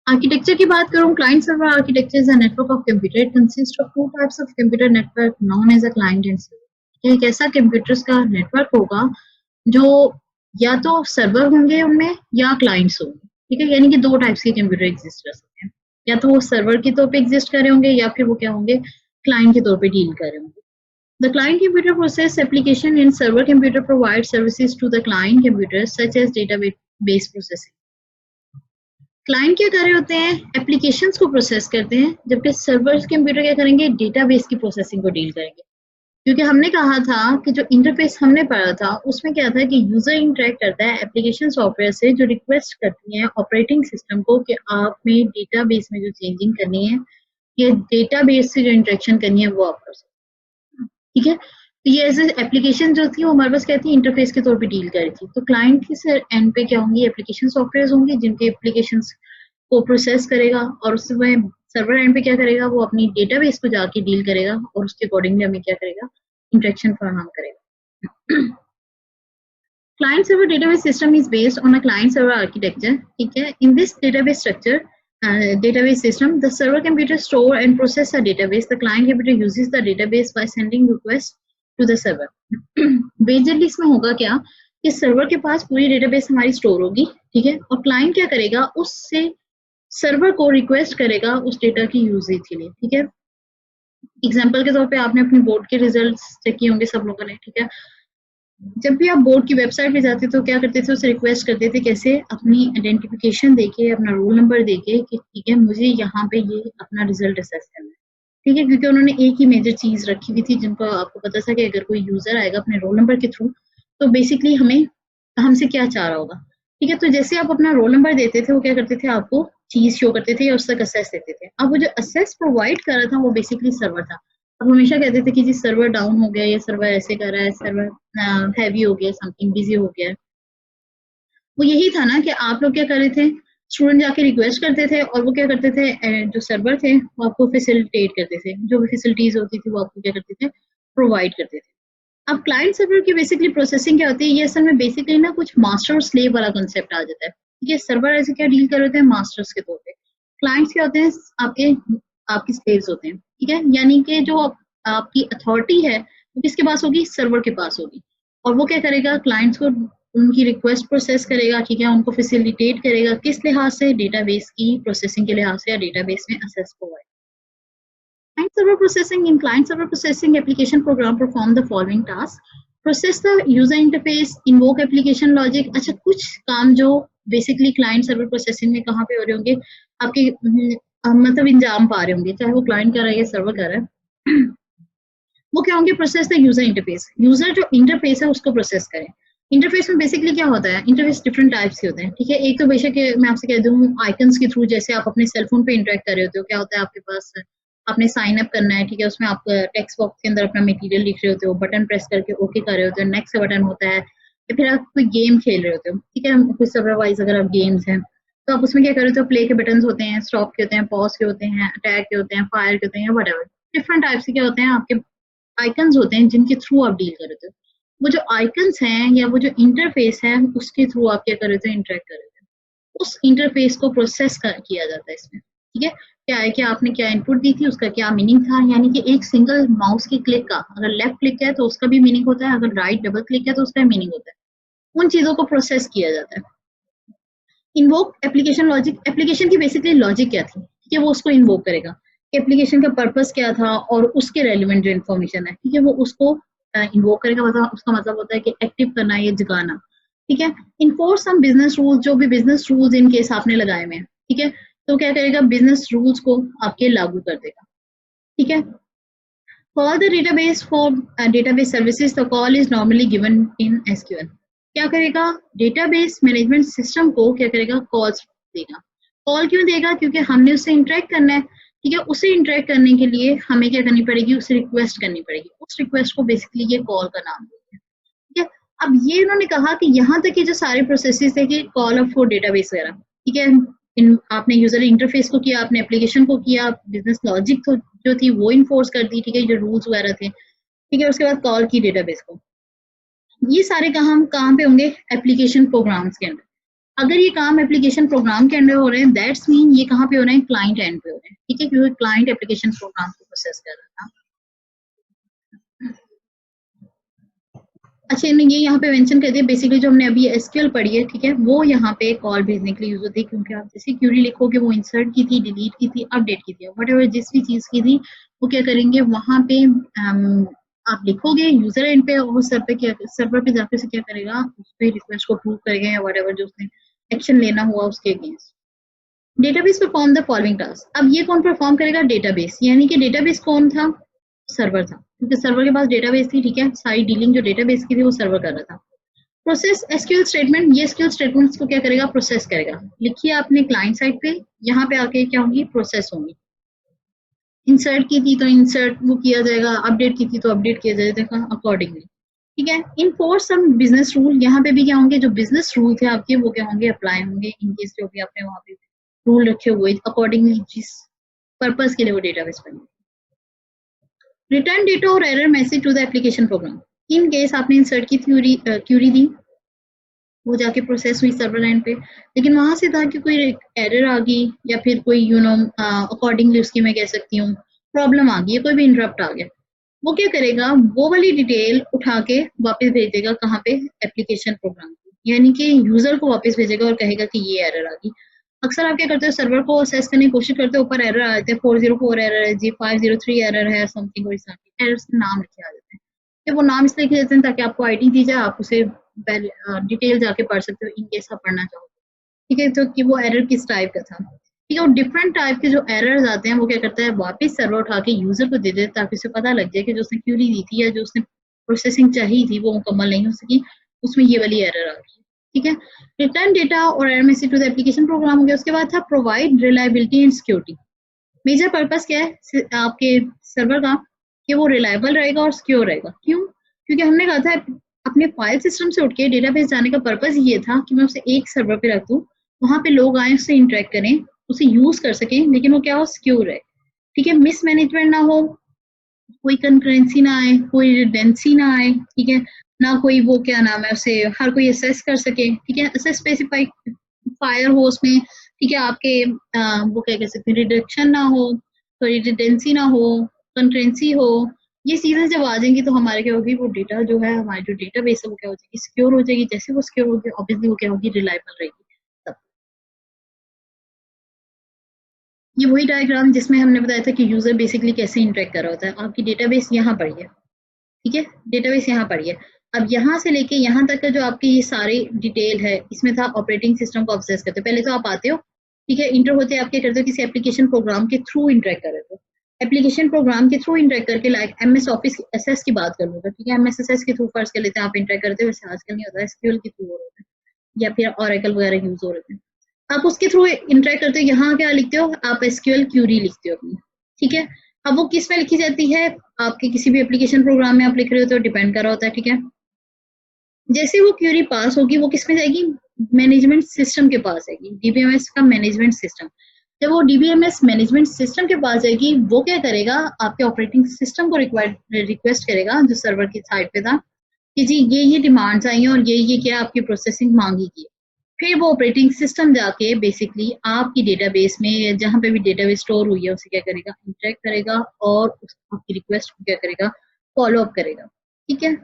Architecture की बात करूं, client server architecture is a network of computer. It consist of two types of computer network known as a client and server. एक ऐसा computers का network होगा जो या तो सर्वर होंगे उनमें या क्लाइंट्स होंगे, ठीक है। यानी कि दो टाइप्स के कंप्यूटर एग्जिस्ट कर सकते हैं, या तो वो सर्वर के तौर पे एग्जिस्ट कर रहे होंगे या फिर वो क्या होंगे, क्लाइंट के तौर पे डील कर रहे होंगे। The client computer process application in server computer provides services to the client computer such as database processing. Client क्या कर रहे होते हैं, एप्लीकेशंस को प्रोसेस करते हैं, जबकि सर्वर कंप्यूटर क्या करेंगे, डेटाबेस की प्रोसेसिंग को डील करेंगे। क्योंकि हमने कहा था कि जो इंटरफेस हमने पढ़ा था उसमें क्या था कि यूजर इंटरेक्ट करता है एप्लीकेशन सॉफ्टवेयर से, जो रिक्वेस्ट करती है ऑपरेटिंग सिस्टम को कि आपने डेटाबेस में जो चेंजिंग करनी है, ये डेटाबेस से जो इंटरेक्शन करनी है वो आप कर सकते हैं, ठीक है। तो ये एज एप्लीकेशन जो थी वो हमारे पास क्या थी, इंटरफेस के तौर पे डील कर रही थी। तो क्लाइंट के एंड पे क्या होंगी, एप्लीकेशन सॉफ्टवेयर होंगे जिनके एप्लीकेशन को प्रोसेस करेगा, और उसमें सर्वर एंड पे क्या करेगा, वो अपनी डेटाबेस को जाके डील करेगा और उसके अकॉर्डिंगली हमें क्या करेगा, इंटरेक्शन फराहम करेगा। Client server database system is based on a client server architecture, ठीक है। In this database structure, database system, the server computer store and process a database. The client computer uses the database by sending requests to the server. Basically इसमें होगा क्या कि server के पास पूरी database हमारी store होगी, ठीक है, और क्लाइंट क्या करेगा, उससे सर्वर को रिक्वेस्ट करेगा उस डेटा की यूजेज के लिए, ठीक है। एग्जाम्पल के तौर पे आपने अपने बोर्ड के रिजल्ट्स चेक किए होंगे सब लोगों ने, ठीक है। जब भी आप बोर्ड की वेबसाइट पे जाते तो क्या करते थे, उसे रिक्वेस्ट करते थे कैसे, अपनी आइडेंटिफिकेशन देके, अपना रोल नंबर देके कि ठीक है मुझे यहाँ पे ये अपना रिजल्ट असेस करना है, ठीक है। क्योंकि उन्होंने एक ही मेजर चीज रखी हुई थी जिनको आपको पता था कि अगर कोई यूजर आएगा अपने रोल नंबर के थ्रू तो बेसिकली हमें हमसे क्या चाह रहा होगा, ठीक है। तो जैसे आप अपना रोल नंबर देते थे वो क्या करते थे, आपको चीज शो करते थे या उस तक असेस देते थे। अब वो जो असेस प्रोवाइड कर रहा था वो बेसिकली सर्वर था। अब हमेशा कहते थे कि जी सर्वर डाउन हो गया, या सर्वर ऐसे कर रहा है, सर्वर हैवी हो गया, समथिंग बिजी हो गया। वो यही था ना कि आप लोग क्या कर रहे थे, स्टूडेंट जाके रिक्वेस्ट करते थे और वो क्या करते थे, जो सर्वर थे वो आपको फैसिलिटेट करते थे, जो भी फैसिलिटीज होती थी वो आपको क्या करते थे, प्रोवाइड करते थे। अब क्लाइंट सर्वर की बेसिकली प्रोसेसिंग क्या होती है, ये असल में बेसिकली ना कुछ मास्टर और स्लेव वाला कंसेप्ट आ जाता है। ये सर्वर ऐसे क्या डील कर रहे होते हैं, मास्टर्स के तौर पे। क्लाइंट्स क्या होते हैं, आपके आपकी स्लेव्स होते हैं, ठीक है। यानी कि जो आपकी अथॉरिटी है वो किसके पास होगी, सर्वर के पास होगी, और वो क्या करेगा, क्लाइंट्स को उनकी रिक्वेस्ट प्रोसेस करेगा, ठीक है, उनको फैसिलिटेट करेगा किस लिहाज से, डेटाबेस की प्रोसेसिंग के लिहाज से या डेटाबेस में access provide. Client server processing. In client server processing, application program perform the following tasks: process the user interface, invoke application logic. अच्छा, कुछ काम जो बेसिकली क्लाइंट सर्वर प्रोसेसिंग में कहाँ पे हो रहे होंगे, आपके मतलब इंजाम पा रहे होंगे, चाहे वो क्लाइंट कर रहा है या सर्वर कर रहा है। वो क्या होंगे, process the user interface. User जो इंटरफेस है उसको प्रोसेस करें। इंटरफेस में बेसिकली क्या होता है, इंटरफेस डिफरेंट टाइप्स के होते हैं, ठीक है। एक तो बेशक मैं आपसे कह दूं आइकन्स के थ्रू, जैसे आप अपने सेलफोन पे इंटरेक्ट कर रहे होते हो, क्या होता है आपके पास, आपने साइन अप करना है, ठीक है, उसमें आप टेक्स्ट बॉक्स के अंदर अपना मटेरियल लिख रहे होते हो, बटन प्रेस करके ओके कर रहे होते हो, नेक्स्ट बटन होता है, या फिर आप कोई गेम खेल रहे होते हो, ठीक है, कुछ सर्वर वाइज अगर आप गेम्स हैं तो आप उसमें क्या कर रहे हो, प्ले के बटन होते हैं, स्टॉप के होते हैं, पॉज के होते हैं, अटैक के होते हैं, फायर के होते हैं, वट एवर डिफरेंट टाइप्स के क्या होते हैं, आपके आइकन्स होते हैं जिनके थ्रू आप डील कर रहे थे। वो जो आइकन्स हैं या वो जो इंटरफेस है उसके थ्रू आप क्या कर रहे थे, इंटरेक्ट कर रहे थे। उस इंटरफेस को प्रोसेस किया जाता है इसमें, ठीक है। क्या है कि आपने क्या इनपुट दी थी, उसका क्या मीनिंग था, यानी कि एक सिंगल माउस की क्लिक का अगर लेफ्ट क्लिक है तो उसका भी मीनिंग होता है, अगर राइट डबल क्लिक है तो उसका मीनिंग होता है। उन चीजों को प्रोसेस किया जाता है। इन्वोक एप्लीकेशन लॉजिक, एप्लीकेशन की बेसिकली लॉजिक क्या थी, ठीक है, वो उसको इन्वोक करेगा। एप्लीकेशन का पर्पस क्या था और उसके रेलिवेंट जो इन्फॉर्मेशन है, ठीक है, वो उसको इन्वोक करेगा। मतलब उसका मतलब होता है कि एक्टिव करना या जगाना, ठीक है। इन्फोर्स सम बिजनेस रूल्स, जो भी बिजनेस रूल्स इन केस आपने लगाए हुए हैं, ठीक है, तो क्या करेगा, बिजनेस रूल्स को आपके लागू कर देगा, ठीक है। For the database for database services, the call is normally given in SQL. क्या करेगा, डेटाबेस मैनेजमेंट सिस्टम को क्या करेगा, कॉल्स देगा। कॉल क्यों देगा, क्योंकि हमने उससे इंटरेक्ट करना है, ठीक है। उससे इंटरेक्ट करने के लिए हमें क्या करनी पड़ेगी, उसे रिक्वेस्ट करनी पड़ेगी। उस रिक्वेस्ट को बेसिकली ये कॉल का नाम देते हैं, ठीक है। अब ये इन्होंने कहा कि यहाँ तक के जो सारे प्रोसेसेस है कि कॉल अप फॉर डेटाबेस वगैरह, ठीक है, आपने यूजर इंटरफेस को किया, आपने एप्लीकेशन को किया, बिजनेस लॉजिक तो जो थी वो इन्फोर्स कर दी, ठीक है, जो रूल्स वगैरह थे, ठीक है। उसके बाद कॉल की डेटाबेस को। ये सारे काम कहाँ पे होंगे, एप्लीकेशन प्रोग्राम्स के अंदर। अगर ये काम एप्लीकेशन प्रोग्राम के अंदर हो रहे हैं, दैट्स मीन ये कहाँ पे हो रहे हैं, क्लाइंट एंड पे हो रहे हैं, ठीक है, क्योंकि क्लाइंट एप्लीकेशन प्रोग्राम को प्रोसेस कर रहा था। अच्छा, ये यहाँ पे मेंशन कर दिया, बेसिकली जो हमने अभी एसक्यूएल पढ़ी है, ठीक है, वो यहाँ पे कॉल भेजने के लिए यूज होती है, क्योंकि आप जैसे क्यूरी लिखोगे, वो इंसर्ट की थी, डिलीट की थी, अपडेट की थी, वट जिस भी चीज की थी, वो क्या करेंगे वहां पे आप लिखोगे यूजर एंड पे, और सर्वर पे जाकर से क्या करेगा, उस पर रिक्वेस्ट को अप्रूव करेगा या वट जो उसने एक्शन लेना हुआ उसके against. Database perform the following task. अब ये कौन परफॉर्म करेगा, डेटाबेस, यानी कि डेटाबेस कौन था, सर्वर था, क्योंकि सर्वर के पास डेटाबेस थी, ठीक है, सारी डीलिंग जो डेटाबेस की थी वो सर्वर कर रहा था। प्रोसेस एसक्यूएल स्टेटमेंट, ये एसक्यूएल स्टेटमेंट्स को क्या करेगा, प्रोसेस करेगा। लिखिए आपने क्लाइंट साइड पे, यहाँ पे आके क्या होंगी, प्रोसेस होंगी। इंसर्ट की थी तो इंसर्ट वो किया जाएगा, अपडेट की थी तो अपडेट किया जाएगा अकॉर्डिंगली, ठीक है। इनफोर्स सम बिजनेस रूल, यहाँ पे भी क्या होंगे, जो बिजनेस रूल थे आपके वो क्या होंगे, अप्लाई होंगे इन केस जो भी आपने वहां पे रूल रखे हुए अकॉर्डिंगली जिस पर्पज के लिए वो डेटाबेस बने। रिटर्न डेटा और error message to the application program. In case आपने इंसर्ट की क्यूरी दी, वो जाके प्रोसेस हुई सर्वर एंड पे, लेकिन वहां से था कि कोई एरर आ गई या फिर कोई अकॉर्डिंगली उसकी मैं कह सकती हूँ प्रॉब्लम आ गई, कोई भी इंटरप्ट आ गया, वो क्या करेगा, वो वाली डिटेल उठा के वापस भेज देगा कहाँ पे, एप्लीकेशन प्रोग्राम पे, यानी कि यूजर को वापस भेजेगा और कहेगा कि ये एरर आ गई। अक्सर आप क्या करते हो, सर्वर को असेस करने की कोशिश करते हो, ऊपर एरर आ जाते हैं, 404 एरर है जी, 503 एरर है, समथिंग कोई एरर्स के नाम लिखे आ जाते हैं। तो वो नाम इसलिए लिखे देते हैं ताकि आपको आईडी दी जाए, आप उसे डिटेल जाके पढ़ सकते हो इन केस आप पढ़ना चाहो, ठीक है, तो कि वो एरर किस टाइप का था, ठीक है। और डिफरेंट टाइप के जो एरर्स आते हैं वो क्या करता है, वापस सर्वर उठा के यूजर को दे देता है, ताकि उसे पता लग जाए कि जो उसने क्यूरी दी थी या जो उसने प्रोसेसिंग चाहिए थी वो मुकम्मल नहीं हो सकी, उसमें ये वाली एरर आ गई, ठीक है। रिटर्न डेटा और error message to the application program हो गया। उसके बाद था provide reliability and security. Major purpose क्या है आपके सर्वर का, कि वो रिलायबल रहेगा और सिक्योर रहेगा। क्यों, क्योंकि हमने कहा था अपने फाइल सिस्टम से उठ के डेटाबेस जाने का पर्पस ये था कि मैं उसे एक सर्वर पे रख दूं, वहां पे लोग आए उससे इंटरेक्ट करें, उसे यूज कर सकें, लेकिन वो क्या हो, सिक्योर है, ठीक है, मिसमैनेजमेंट ना हो, कोई कंकरेंसी ना आए, कोई रिडेंसी ना आए, ठीक है, ना कोई वो क्या नाम है उसे हर कोई असेस कर सके, ठीक है, असेस स्पेसिफाई फायर हो उसमें, ठीक है, आपके वो क्या कह सकते हैं, रिडक्शन ना हो, कोई रिडेंसी ना हो, कंकरेंसी हो, ये चीजें जब आ जाएंगी तो हमारे क्या होगी, वो डेटा जो है, हमारी जो डेटा बेस है वो क्या हो जाएगी, सिक्योर हो जाएगी। जैसे वो सिक्योर होगी ऑब्वियसली वो क्या होगी, रिलायबल रहेगी। तब ये वही डायग्राम जिसमें हमने बताया था कि यूजर बेसिकली कैसे इंटरेक्ट कर रहा होता है। आपकी डेटाबेस यहाँ पर है, ठीक है, डेटाबेस यहाँ पड़ी है। अब यहाँ से लेके यहाँ तक का जो आपकी ये सारी डिटेल है, इसमें था ऑपरेटिंग सिस्टम को एक्सेस करते हो। पहले तो आप आते हो, ठीक है, इंटर होते आप क्या करते हो, किसी एप्लीकेशन प्रोग्राम के थ्रू इंटरेक्ट कर रहे हो, एप्लीकेशन प्रोग्राम के थ्रू इंटरेक्ट करके, लाइक एमएस ऑफिस एसएस की बात कर लो तो, ठीक है, एमएस एसएस के थ्रू फर्स्ट कर लेते हैं आप इंटरेक्ट करते हो, वैसे आजकल नहीं होता, एसक्यूएल के थ्रू हो रहे हैं या फिर ऑरेकल वगैरह यूज हो रहे हैं, आप उसके थ्रू इंटरेक्ट करते हो। यहाँ क्या लिखते हो, आप एसक्यूएल क्यूरी लिखते हो अपनी, ठीक है। अब वो किस में लिखी जाती है, आपके किसी भी एप्लीकेशन प्रोग्राम में आप लिख रहे हो तो डिपेंड कर रहा होता है, ठीक है। जैसे वो क्यूरी पास होगी वो किस में जाएगी, मैनेजमेंट सिस्टम के पास जाएगी, डीबीएमएस का मैनेजमेंट सिस्टम। जब वो डीबीएमएस मैनेजमेंट सिस्टम के पास जाएगी, वो क्या करेगा, आपके ऑपरेटिंग सिस्टम को रिक्वेस्ट करेगा जो सर्वर की साइड पे था, कि जी ये डिमांड्स आई हैं और ये क्या आपकी प्रोसेसिंग मांगी गई। फिर वो ऑपरेटिंग सिस्टम जाके बेसिकली आपकी डेटाबेस में जहां पे भी डेटाबेस स्टोर हुई है उसे क्या करेगा, इंटरेक्ट करेगा और आपकी रिक्वेस्ट को क्या करेगा, फॉलो अप करेगा, ठीक है।